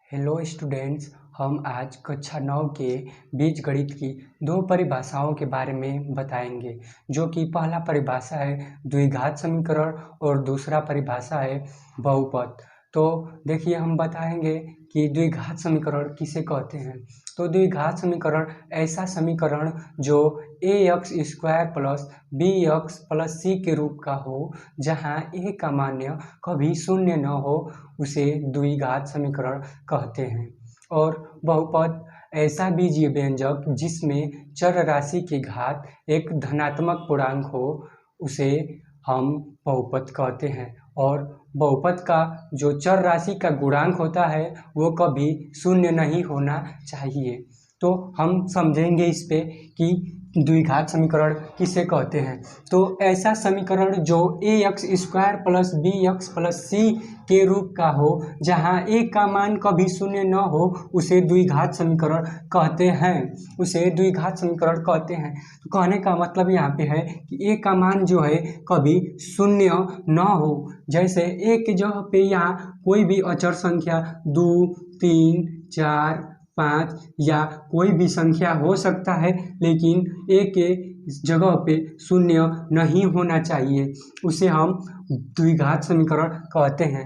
Hello students, हम आज कक्षा 9 के बीजगणित की दो परिभाषाओं के बारे में बताएंगे, जो कि पहला परिभाषा है द्विघात समीकरण और दूसरा परिभाषा है बहुपद। तो देखिए, हम बताएंगे कि द्विघात समीकरण किसे कहते हैं। तो द्विघात समीकरण ऐसा समीकरण जो ax² plus bx plus c के रूप का हो, जहां a का मान्य कभी शून्य न हो, उसे द्विघात समीकरण कहते हैं। और बहुपद ऐसा बीजीय व्यंजक जिसमें चर राशि की घात एक धनात्मक पूर्णांक हो, उसे हम बहुपद कहते हैं। और बहुपद का जो चर राशि का गुणांक होता है वो कभी शून्य नहीं होना चाहिए। तो हम समझेंगे इस पे कि द्विघात समीकरण किसे कहते हैं। तो ऐसा समीकरण जो ax² plus bx plus c के रूप का हो, जहां a का मान कभी शून्य न हो, उसे द्विघात समीकरण कहते हैं। उसे द्विघात समीकरण कहते हैं। तो कहने का मतलब यहाँ पे है कि a का मान जो है कभी शून्य न हो। जैसे a की जगह पे यहाँ कोई भी अचर संख्या 2, 3, 4, 5 या कोई भी संख्या हो सकता है, लेकिन a के जगह पे शून्य नहीं होना चाहिए। उसे हम द्विघात समीकरण कहते हैं।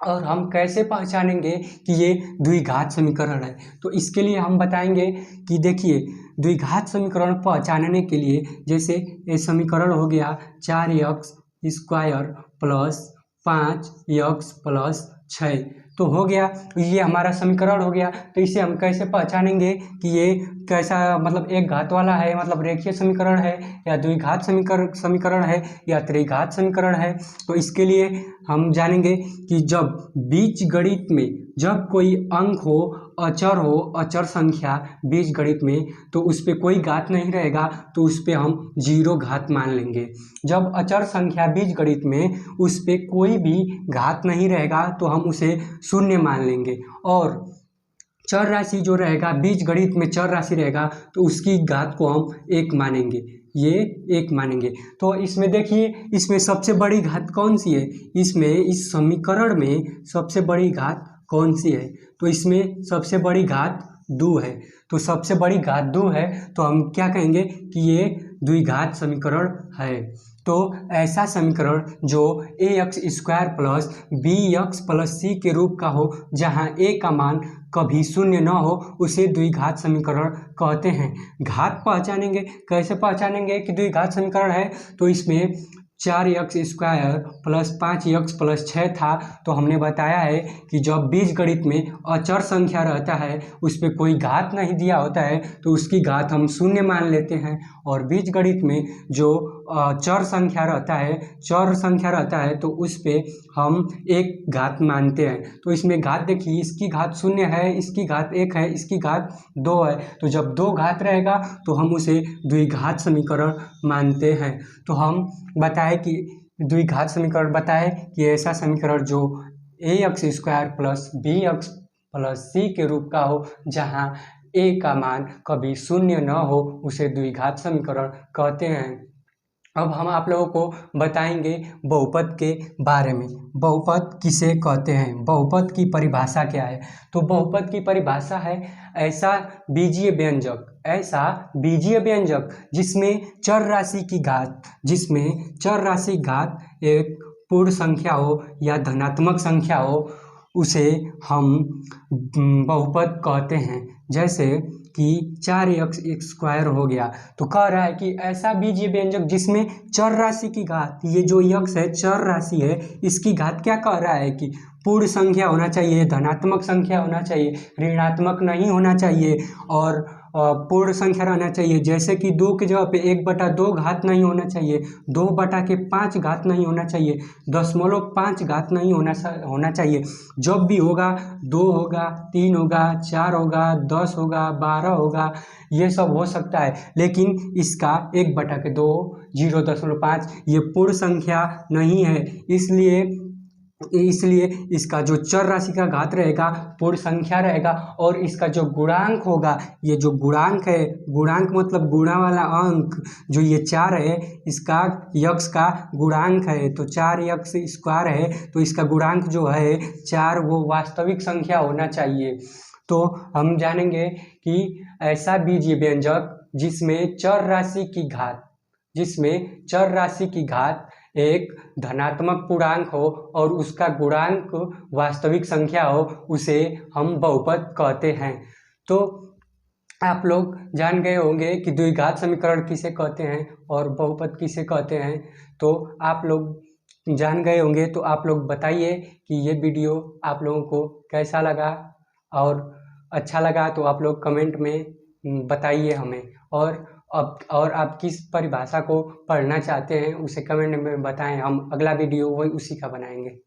और हम कैसे पहचानेंगे कि ये द्विघात समीकरण है, तो इसके लिए हम बताएंगे कि देखिए, द्विघात समीकरण पहचानने के लिए, जैसे ये समीकरण हो गया 4x² प्लस 5x प्लस 6, तो हो गया, ये हमारा समीकरण हो गया। तो इसे हम कैसे पहचानेंगे कि ये कैसा, मतलब एक घात वाला है, मतलब रेखीय समीकरण है, या द्विघात समीकरण है, या त्रिघात समीकरण है। तो इसके लिए हम जानेंगे कि जब बीजगणित में जब कोई अंक हो, अचर संख्या बीजगणित में, तो उस पर कोई घात नहीं रहेगा, तो उस पर हम 0 घात मान लेंगे। जब अचर संख्या बीजगणित में उस पर कोई भी घात नहीं रहेगा, तो हम उसे शून्य मान लेंगे। और चर राशि जो रहेगा, बीजगणित में चर राशि रहेगा, तो उसकी घात को हम 1 मानेंगे, ये 1 मानेंगे। तो इसमें देखिए, इसमें सबसे बड़ी घात कौन सी है, इसमें इस समीकरण में सबसे बड़ी घात कौन सी है, तो इसमें सबसे बड़ी घात 2 है। तो सबसे बड़ी घात 2 है, तो हम क्या कहेंगे कि ये द्विघात समीकरण है। तो ऐसा समीकरण जो ax² plus bx plus c के रूप का हो, जहां a का मान कभी शून्य न हो, उसे द्विघात समीकरण कहते हैं। घात पहचानेंगे, कैसे पहचानेंगे कि द्विघात समीकरण है, तो इसमें 4x² प्लस 5x प्लस 6 था, तो हमने बताया है कि जब बीजगणित में अचर संख्या रहता है, उस पर कोई घात नहीं दिया होता है, तो उसकी घात हम शून्य मान लेते हैं। और बीजगणित में जो चर संख्या रहता है, तो उस पर हम 1 घात मानते हैं। तो इसमें घात देखिए, इसकी घात 0 है, इसकी घात 1 है, इसकी घात 2 है। तो जब 2 घात रहेगा, तो हम उसे द्विघात समीकरण मानते हैं। तो हम बताए कि द्विघात समीकरण बताए कि ऐसा समीकरण जो ax² plus bx plus c के रूप का हो, जहां a का मान कभी शून्य न हो, उसे द्विघात समीकरण कहते हैं। अब हम आप लोगों को बताएंगे बहुपद के बारे में। बहुपद किसे कहते हैं, बहुपद की परिभाषा क्या है। तो बहुपद की परिभाषा है ऐसा बीजीय व्यंजक जिसमें चर राशि की घात एक पूर्ण संख्या हो या धनात्मक संख्या हो, उसे हम बहुपद कहते हैं। जैसे कि 4x² हो गया, तो कह रहा है कि ऐसा बीजीय व्यंजक जिसमें चर राशि की घात, ये जो x है चर राशि है, इसकी घात क्या कह रहा है कि पूर्ण संख्या होना चाहिए, धनात्मक संख्या होना चाहिए, ऋणात्मक नहीं होना चाहिए, और पूर्ण संख्या रहना चाहिए। जैसे कि 2 की जगह पे 1/2 घात नहीं होना चाहिए, 2/5 घात नहीं होना चाहिए, 0.5 घात नहीं होना चाहिए। जब भी होगा 2 होगा, 3 होगा, 4 होगा, 10 होगा, 12 होगा, ये सब हो सकता है, लेकिन इसका 1/2, 0.5 ये पूर्ण संख्या नहीं है। इसलिए इसलिए इसका जो चर राशि का घात रहेगा पूर्ण संख्या रहेगा, और इसका जो गुणांक होगा, ये जो गुणांक है, गुणांक मतलब गुणा वाला अंक, जो ये 4 है इसका यक्ष का गुणांक है, तो 4 यक्ष स्क्वायर है, तो इसका गुणांक जो है 4 वो वास्तविक संख्या होना चाहिए। तो हम जानेंगे कि ऐसा बीजीय व्यंजक जिसमें चर राशि की घात एक धनात्मक पूर्णांक हो और उसका गुणांक वास्तविक संख्या हो, उसे हम बहुपद कहते हैं। तो आप लोग जान गए होंगे कि द्विघात समीकरण किसे कहते हैं और बहुपद किसे कहते हैं। तो आप लोग जान गए होंगे, तो आप लोग बताइए कि ये वीडियो आप लोगों को कैसा लगा, और अच्छा लगा तो आप लोग कमेंट में बताइए हमें, और आप किस परिभाषा को पढ़ना चाहते हैं उसे कमेंट में बताएं, हम अगला वीडियो वही उसी का बनाएंगे।